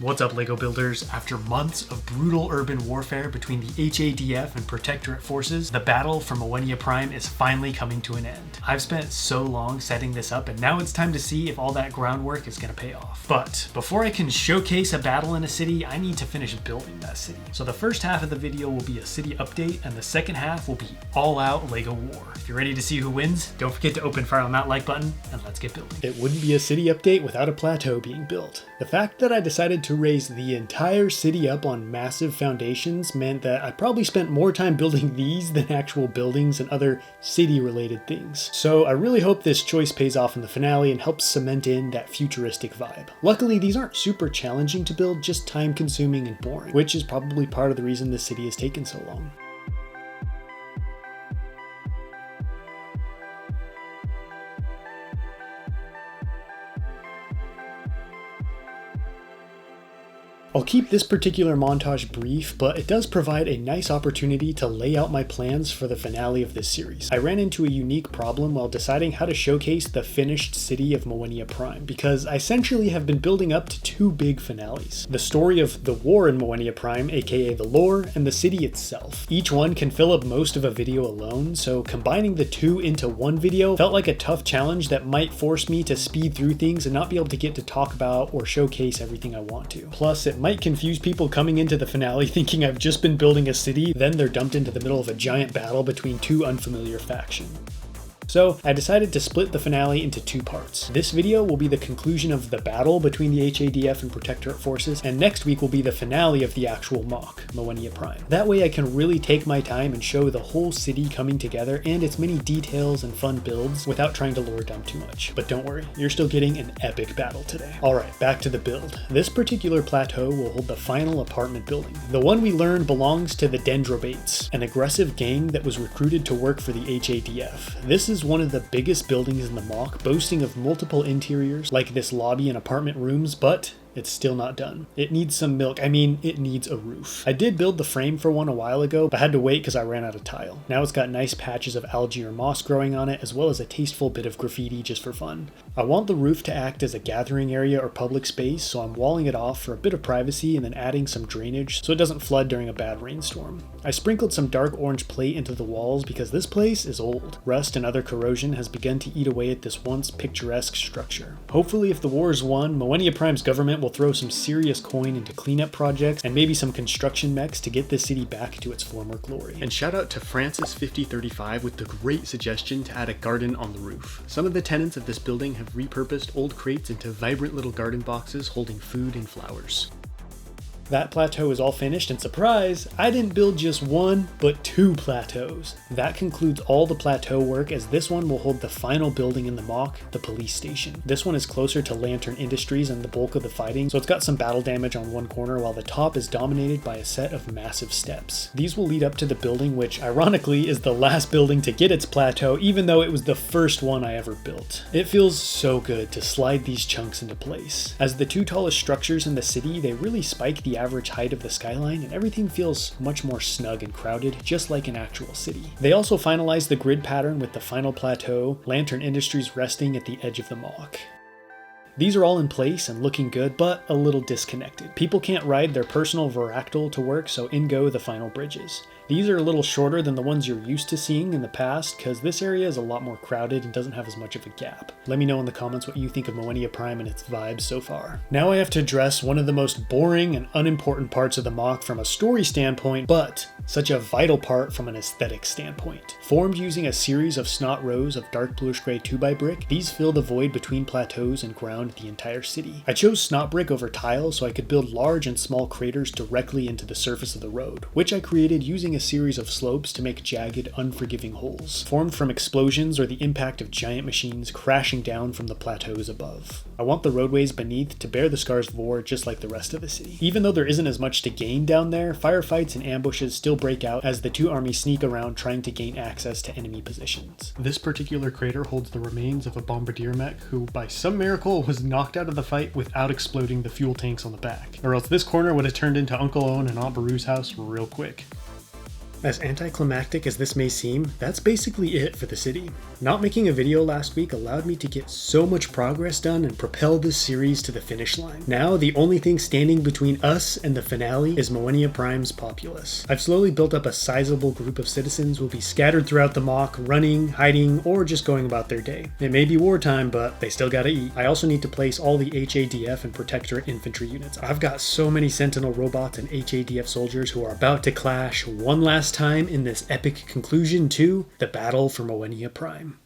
What's up, LEGO builders? After months of brutal urban warfare between the HADF and Protectorate forces, the battle for Moenia Prime is finally coming to an end. I've spent so long setting this up, and now it's time to see if all that groundwork is going to pay off. But before I can showcase a battle in a city, I need to finish building that city. So the first half of the video will be a city update, and the second half will be all-out LEGO war. If you're ready to see who wins, don't forget to open fire on that like button, and let's get building. It wouldn't be a city update without a plateau being built. The fact that I decided to raise the entire city up on massive foundations meant that I probably spent more time building these than actual buildings and other city-related things. So I really hope this choice pays off in the finale and helps cement in that futuristic vibe. Luckily, these aren't super challenging to build, just time-consuming and boring, which is probably part of the reason this city has taken so long. I'll keep this particular montage brief, but it does provide a nice opportunity to lay out my plans for the finale of this series. I ran into a unique problem while deciding how to showcase the finished city of Moenia Prime, because I essentially have been building up to two big finales. The story of the war in Moenia Prime, aka the lore, and the city itself. Each one can fill up most of a video alone, so combining the two into one video felt like a tough challenge that might force me to speed through things and not be able to get to talk about or showcase everything I want to. Plus, it might confuse people coming into the finale thinking I've just been building a city, then they're dumped into the middle of a giant battle between two unfamiliar factions. So I decided to split the finale into two parts. This video will be the conclusion of the battle between the HADF and Protectorate forces, and next week will be the finale of the actual mock, Moenia Prime. That way I can really take my time and show the whole city coming together and its many details and fun builds without trying to lore dump too much. But don't worry, you're still getting an epic battle today. Alright, back to the build. This particular plateau will hold the final apartment building. The one we learned belongs to the Dendrobates, an aggressive gang that was recruited to work for the HADF. This is one of the biggest buildings in the mock, boasting of multiple interiors like this lobby and apartment rooms, but it's still not done. It needs some milk. I mean, it needs a roof. I did build the frame for one a while ago, but had to wait because I ran out of tile. Now it's got nice patches of algae or moss growing on it, as well as a tasteful bit of graffiti just for fun. I want the roof to act as a gathering area or public space, so I'm walling it off for a bit of privacy and then adding some drainage so it doesn't flood during a bad rainstorm. I sprinkled some dark orange plate into the walls because this place is old. Rust and other corrosion has begun to eat away at this once picturesque structure. Hopefully, if the war is won, Moenia Prime's government will throw some serious coin into cleanup projects and maybe some construction mechs to get the city back to its former glory. And shout out to Francis5035 with the great suggestion to add a garden on the roof. Some of the tenants of this building have repurposed old crates into vibrant little garden boxes holding food and flowers. That plateau is all finished, and surprise, I didn't build just one, but two plateaus. That concludes all the plateau work, as this one will hold the final building in the mock, the police station. This one is closer to Lantern Industries and the bulk of the fighting, so it's got some battle damage on one corner while the top is dominated by a set of massive steps. These will lead up to the building, which ironically is the last building to get its plateau, even though it was the first one I ever built. It feels so good to slide these chunks into place. As the two tallest structures in the city, they really spike the average height of the skyline, and everything feels much more snug and crowded, just like an actual city. They also finalized the grid pattern with the final plateau, Lantern Industries resting at the edge of the mock. These are all in place and looking good, but a little disconnected. People can't ride their personal Varactyl to work, so in go the final bridges. These are a little shorter than the ones you're used to seeing in the past, because this area is a lot more crowded and doesn't have as much of a gap. Let me know in the comments what you think of Moenia Prime and its vibes so far. Now I have to address one of the most boring and unimportant parts of the mock from a story standpoint, but such a vital part from an aesthetic standpoint. Formed using a series of snot rows of dark bluish gray 2x brick, these fill the void between plateaus and ground the entire city. I chose snot brick over tile so I could build large and small craters directly into the surface of the road, which I created using a series of slopes to make jagged, unforgiving holes, formed from explosions or the impact of giant machines crashing down from the plateaus above. I want the roadways beneath to bear the scars of war just like the rest of the city. Even though there isn't as much to gain down there, firefights and ambushes still break out as the two armies sneak around trying to gain access to enemy positions. This particular crater holds the remains of a bombardier mech who, by some miracle, was knocked out of the fight without exploding the fuel tanks on the back, or else this corner would have turned into Uncle Owen and Aunt Beru's house real quick. As anticlimactic as this may seem, that's basically it for the city. Not making a video last week allowed me to get so much progress done and propel this series to the finish line. Now, the only thing standing between us and the finale is Moenia Prime's populace. I've slowly built up a sizable group of citizens who will be scattered throughout the Mach, running, hiding, or just going about their day. It may be wartime, but they still gotta eat. I also need to place all the HADF and Protectorate infantry units. I've got so many Sentinel robots and HADF soldiers who are about to clash one last time in this epic conclusion to the battle for Moenia Prime.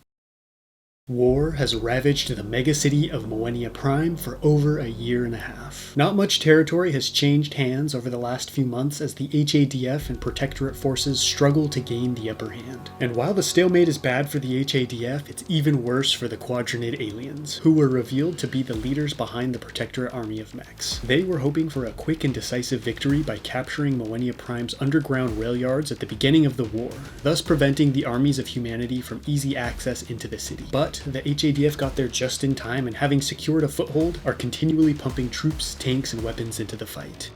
War has ravaged the megacity of Moenia Prime for over a year and a half. Not much territory has changed hands over the last few months as the HADF and Protectorate forces struggle to gain the upper hand. And while the stalemate is bad for the HADF, it's even worse for the Quadranid aliens, who were revealed to be the leaders behind the Protectorate army of Mechs. They were hoping for a quick and decisive victory by capturing Moenia Prime's underground rail yards at the beginning of the war, thus preventing the armies of humanity from easy access into the city. But the HADF got there just in time, and having secured a foothold, are continually pumping troops, tanks, and weapons into the fight.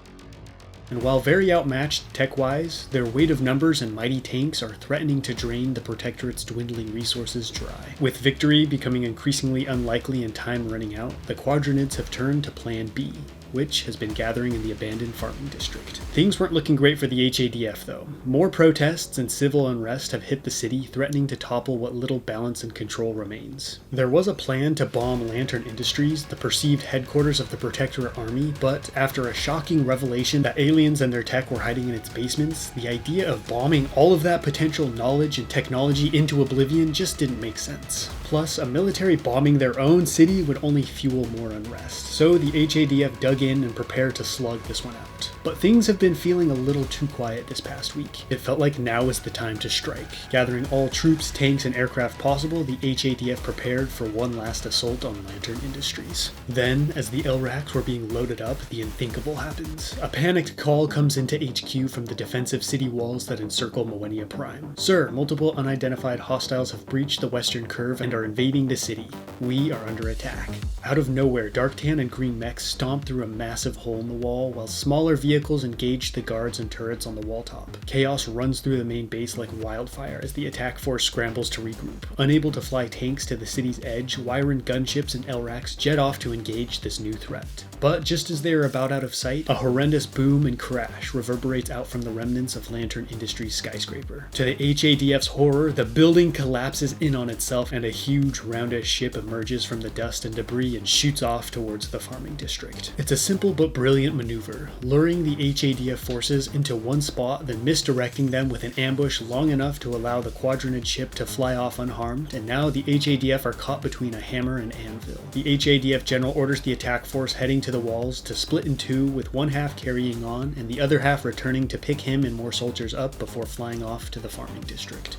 And while very outmatched tech-wise, their weight of numbers and mighty tanks are threatening to drain the Protectorate's dwindling resources dry. With victory becoming increasingly unlikely and time running out, the Quadranids have turned to Plan B, which has been gathering in the abandoned farming district. Things weren't looking great for the HADF though. More protests and civil unrest have hit the city, threatening to topple what little balance and control remains. There was a plan to bomb Lantern Industries, the perceived headquarters of the Protectorate army, but after a shocking revelation that aliens and their tech were hiding in its basements, the idea of bombing all of that potential knowledge and technology into oblivion just didn't make sense. Plus, a military bombing their own city would only fuel more unrest, so the HADF dug in and prepared to slug this one out. But things have been feeling a little too quiet this past week. It felt like now is the time to strike. Gathering all troops, tanks, and aircraft possible, the HADF prepared for one last assault on Lantern Industries. Then, as the LRACs were being loaded up, the unthinkable happens. A panicked call comes into HQ from the defensive city walls that encircle Moenia Prime. Sir, multiple unidentified hostiles have breached the western curve and are invading the city. We are under attack. Out of nowhere, Darktan and Green Mechs stomp through a massive hole in the wall, while smaller vehicles engage the guards and turrets on the wall top. Chaos runs through the main base like wildfire as the attack force scrambles to regroup. Unable to fly tanks to the city's edge, Wyran gunships and LRACs jet off to engage this new threat. But just as they are about out of sight, a horrendous boom and crash reverberates out from the remnants of Lantern Industries' skyscraper. To the HADF's horror, the building collapses in on itself and a huge roundish ship emerges from the dust and debris and shoots off towards the farming district. It's a simple but brilliant maneuver, luring the HADF forces into one spot, then misdirecting them with an ambush long enough to allow the Quadranid ship to fly off unharmed, and now the HADF are caught between a hammer and anvil. The HADF general orders the attack force heading to the walls to split in two, with one half carrying on and the other half returning to pick him and more soldiers up before flying off to the farming district.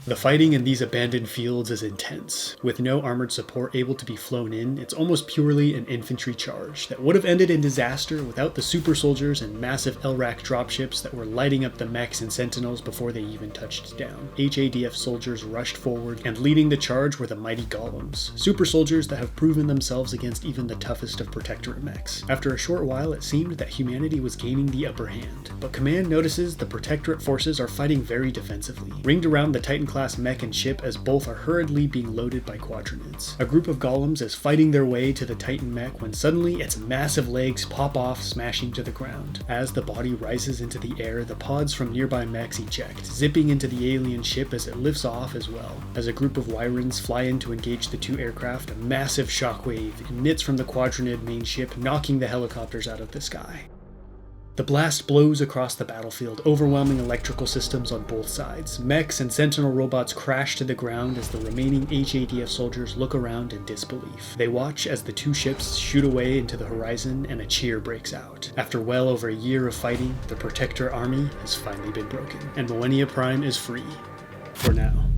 The fighting in these abandoned fields is intense. With no armored support able to be flown in, it's almost purely an infantry charge that would have ended in disaster without the super soldiers and massive LRAC dropships that were lighting up the Mechs and Sentinels before they even touched down. HADF soldiers rushed forward, and leading the charge were the mighty Golems, super soldiers that have proven themselves against even the toughest of Protectorate Mechs. After a short while, it seemed that humanity was gaining the upper hand, but Command notices the Protectorate forces are fighting very defensively, ringed around the Titan-class mech and ship as both are hurriedly being loaded by Quadranids. A group of golems is fighting their way to the Titan mech when suddenly its massive legs pop off, smashing to the ground. As the body rises into the air, the pods from nearby mechs eject, zipping into the alien ship as it lifts off as well. As a group of Wyrans fly in to engage the two aircraft, a massive shockwave emits from the Quadranid main ship, knocking the helicopters out of the sky. The blast blows across the battlefield, overwhelming electrical systems on both sides. Mechs and Sentinel robots crash to the ground as the remaining HADF soldiers look around in disbelief. They watch as the two ships shoot away into the horizon and a cheer breaks out. After well over a year of fighting, the Protector army has finally been broken, and Moenia Prime is free. For now.